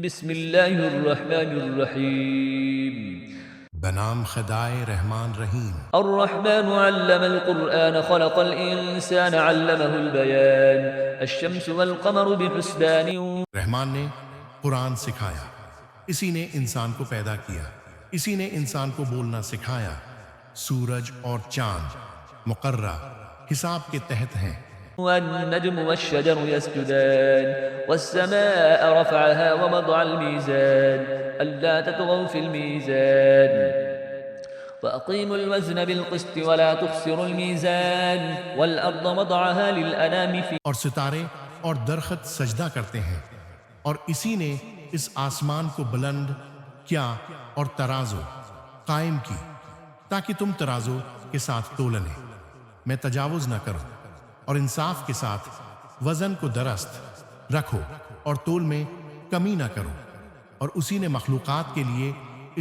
بسم اللہ الرحمن الرحیم بنام خدائے رحمان رحیم۔ الرحمن علم القرآن خلق الإنسان علمه البيان الشمس والقمر بحسبان رحمان نے قرآن سکھایا، اسی نے انسان کو پیدا کیا، اسی نے انسان کو بولنا سکھایا۔ سورج اور چاند مقررہ حساب کے تحت ہیں۔ والنجم والشجر يسجدان والسماء رفعها ووضع الميزان ألا تطغوا في الميزان وأقيموا الوزن بالقسط ولا تخسروا الميزان والأرض وضعها للأنام فيها اور ستارے اور درخت سجدہ کرتے ہیں، اور اسی نے اس آسمان کو بلند کیا اور ترازو قائم کی تاکہ تم ترازو کے ساتھ تولنے میں تجاوز نہ کرو، اور انصاف کے ساتھ وزن کو درست رکھو اور تول میں کمی نہ کرو۔ اور اسی نے مخلوقات کے لیے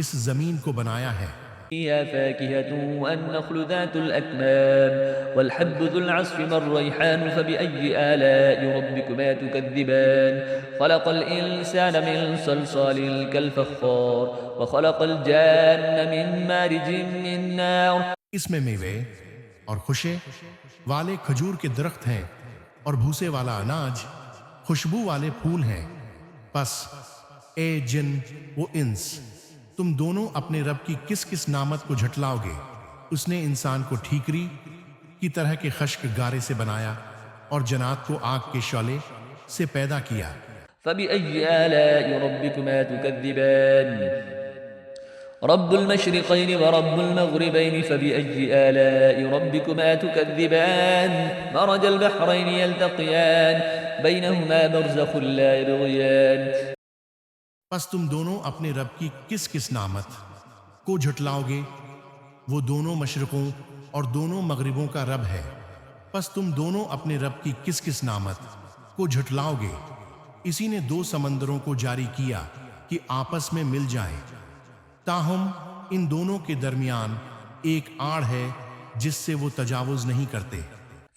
اس زمین کو بنایا ہے۔ فيها فاكهة والنخل ذات الأكمام والحب ذو العصف والريحان فبأي آلاء ربكما تكذبان خلق الإنسان من صلصال كالفخار وخلق الجان من مارج من نار۔ اس میں میوے اور خوشے والے کھجور کے درخت ہیں، اور بھوسے والا اناج خوشبو والے پھول ہیں۔ پس اے جن و انس، تم دونوں اپنے رب کی کس کس نعمت کو جھٹلاؤ گے؟ اس نے انسان کو ٹھیکری کی طرح کے خشک گارے سے بنایا اور جنات کو آگ کے شعلے سے پیدا کیا۔ فبأي آلاء ربكما تكذبان رب المشرقين ورب المغربين فبأي آلاء ربكما تكذبان مرج البحرين يلتقيان بينهما برزخ لا يبغيان۔ پس تم دونوں اپنے رب کی کس کس نعمت کو جھٹلاؤ گے؟ وہ دونوں مشرقوں اور دونوں مغربوں کا رب ہے۔ پس تم دونوں اپنے رب کی کس کس نعمت کو جھٹلاؤ گے؟ اسی نے دو سمندروں کو جاری کیا کہ آپس میں مل جائیں، تاہم ان دونوں کے درمیان ایک آڑ ہے جس سے وہ تجاوز نہیں کرتے۔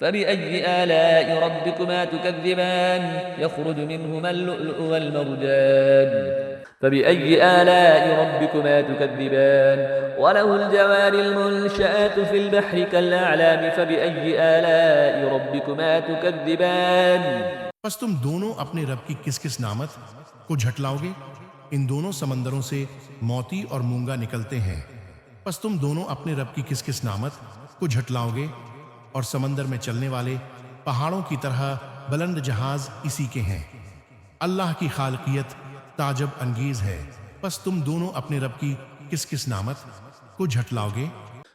فبأي آلاء ربكما تكذبان يخرج منهما اللؤلؤ والمرجان فبأي آلاء ربكما تكذبان وله الجوار المنشآت في البحر كالأعلام فبأي آلاء ربكما تكذبان۔ پس تم دونوں اپنے رب کی کس کس نعمت کو جھٹلاؤ گے؟ ان دونوں سمندروں سے موتی اور مونگا نکلتے ہیں۔ پس تم دونوں اپنے رب کی کس کس نعمت کو جھٹلاؤ گے؟ اور سمندر میں چلنے والے پہاڑوں کی طرح بلند جہاز اسی کے ہیں۔ اللہ کی خالقیت تعجب انگیز ہے۔ پس تم دونوں اپنے رب کی کس کس نعمت کو جھٹلاؤ گے؟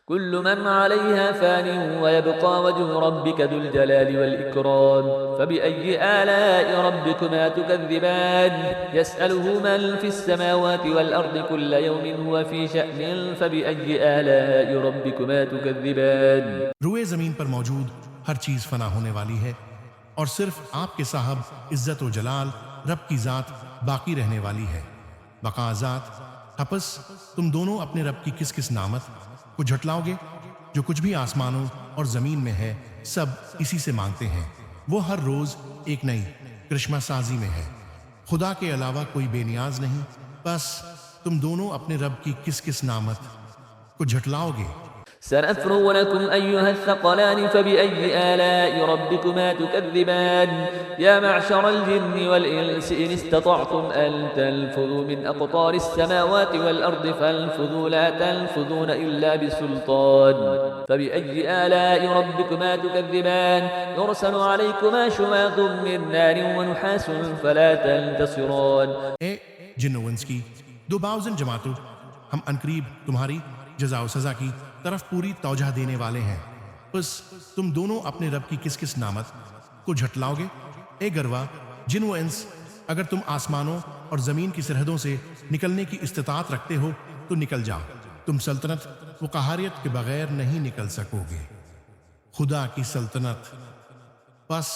كل من عليها فان ويبقى وجه ربك ذو الجلال والإكرام فبأي آلاء ربكما تكذبان يسأله من في السماوات والأرض كل يوم هو في شأن فبأي آلاء ربكما تكذبان۔ روئے زمین پر موجود ہر چیز فنا ہونے والی ہے، اور صرف آپ کے صاحب عزت و جلال رب کی ذات باقی رہنے والی ہے۔ بقا ذات حپس تم دونوں اپنے رب کی کس کس نعمت کو جھٹلاؤ گے؟ جو کچھ بھی آسمانوں اور زمین میں ہے سب اسی سے مانگتے ہیں۔ وہ ہر روز ایک نئی کرشمہ سازی میں ہے، خدا کے علاوہ کوئی بے نیاز نہیں۔ بس تم دونوں اپنے رب کی کس کس نعمت کو جھٹلاؤ گے؟ سنفرغ لكم أيها الثقلان فبأي آلاء ربكما تكذبان يا معشر الجن والإنس إن استطعتم أن تنفذوا من أقطار السماوات والأرض فانفذوا لا تنفذون إلا بسلطان فبأي آلاء ربكما تكذبان يرسل عليكما شواظ من نار ونحاس فلا تنتصران۔ اے جن و انس کی دو باؤزن جماعتوں، ہم انقریب تمہاری جزا و سزا کی طرف پوری توجہ دینے والے ہیں۔ بس تم دونوں اپنے رب کی کس کس نعمت کو جھٹلاؤ گے؟ اے گروا جن و انس، اگر تم آسمانوں اور زمین کی سرحدوں سے نکلنے کی استطاعت رکھتے ہو تو نکل جاؤ، تم سلطنت و قہاریت کے بغیر نہیں نکل سکو گے، خدا کی سلطنت۔ پس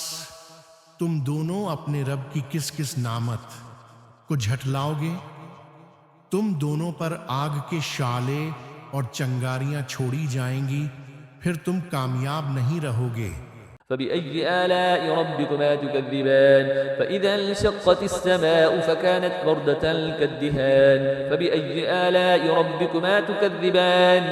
تم دونوں اپنے رب کی کس کس نعمت کو جھٹلاؤ گے؟ تم دونوں پر آگ کے شعلے اور چنگاریاں چھوڑی جائیں گی، پھر تم کامیاب نہیں رہو گے۔ فبأي آلاء ربكما تكذبان فإذا انشقت السماء فكانت وردة كالدهان فبأي آلاء ربكما تكذبان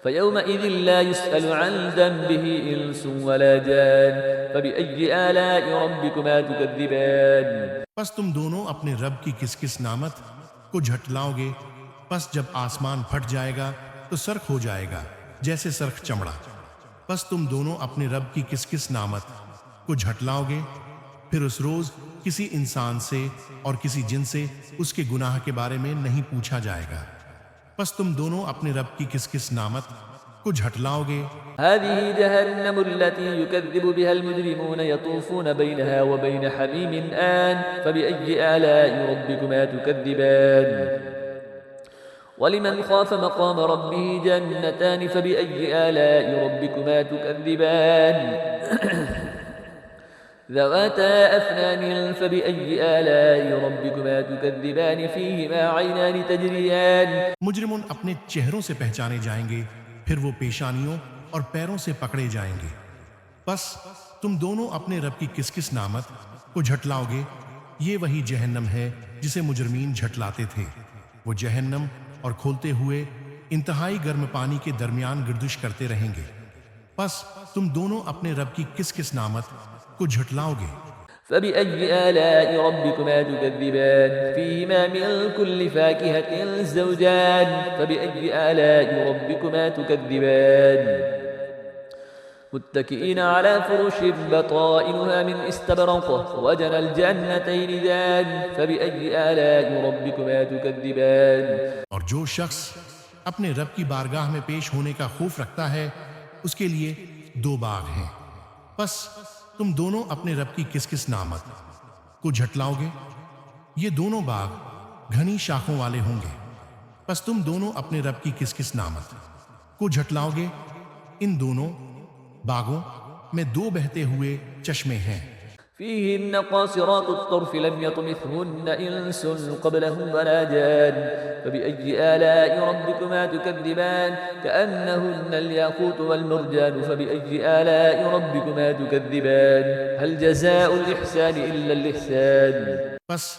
فيومئذ لا يسأل عن ذنبه إنس ولا جان فبأي آلاء ربكما تكذبان پس تم دونوں اپنے رب کی کس کس نعمت کو جھٹلاؤ گے؟ پس جب آسمان پھٹ جائے گا تو سرخ ہو جائے گا جیسے سرخ چمڑا۔ پس تم دونوں اپنے رب کی کس کس نعمت کو جھٹلاؤ گے؟ پھر اس روز کسی انسان سے اور کسی جن سے اس کے گناہ کے بارے میں نہیں پوچھا جائے گا۔ پس تم دونوں اپنے رب کی کس کس نعمت کو جھٹلاؤ گے؟ هذه جهنم التي يكذب بها المجرمون يطوفون بينها وبين حميم آن فبأي آلاء ربكما تكذبان ولمن خاف مقام ربه جنتان فبأي آلاء ربكما تكذبان ذواتا أفنان فبأي آلاء ربكما تكذبان فيهما عينان تجريان مجرمون اپنے چہروں سے پہچانے جائیں گے، پھر وہ پیشانیوں اور پیروں سے پکڑے جائیں گے۔ پس تم دونوں اپنے رب کی کس کس نعمت کو جھٹلاؤ گے؟ یہ وہی جہنم ہے جسے مجرمین جھٹلاتے تھے۔ وہ جہنم اور کھولتے ہوئے انتہائی گرم پانی کے درمیان گردش کرتے رہیں گے۔ پس تم دونوں اپنے رب کی کس کس نعمت کو جھٹلاؤ گے؟ فبأي آلاء ربكما تكذبان فيهما من كل فاكهة زوجان فبأي آلاء ربكما تكذبان متكئين على فرش بطائنها من استبرق وجنى الجنتين دان فبأي آلاء ربكما تكذبان اور جو شخص اپنے رب کی بارگاہ میں پیش ہونے کا خوف رکھتا ہے اس کے لیے دو باغ ہیں۔ پس تم دونوں اپنے رب کی کس کس نعمت کو جھٹلاؤ گے؟ یہ دونوں باغ گھنی شاخوں والے ہوں گے۔ پس تم دونوں اپنے رب کی کس کس نعمت کو جھٹلاؤ گے؟ ان دونوں باغوں میں دو بہتے ہوئے چشمے ہیں۔ فيهن قاصرات الطرف لم يطمثهن إنس قبلهم ولا جان فبأي آلاء ربكما تكذبان كأنهن الياقوت والمرجان فبأي آلاء ربكما تكذبان هل جزاء الإحسان إلا الإحسان پس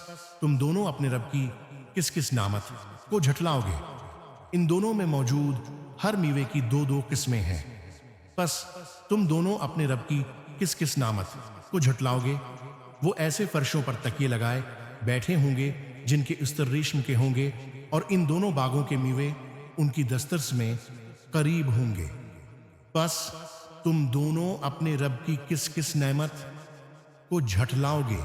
تم دونوں اپنے رب کی کس کس نعمت کو جھٹلاؤ گے؟ ان دونوں میں موجود ہر میوے کی دو دو قسمیں ہیں۔ پس تم دونوں اپنے رب کی کس کس نعمت کو جھٹلاؤ گے؟ وہ ایسے فرشوں پر تکیے لگائے بیٹھے ہوں گے جن کے استر ریشم کے ہوں گے، اور ان دونوں باغوں کے میوے ان کی دسترس میں قریب ہوں گے۔ پس تم دونوں اپنے رب کی کس کس نعمت کو جھٹلاؤ گے؟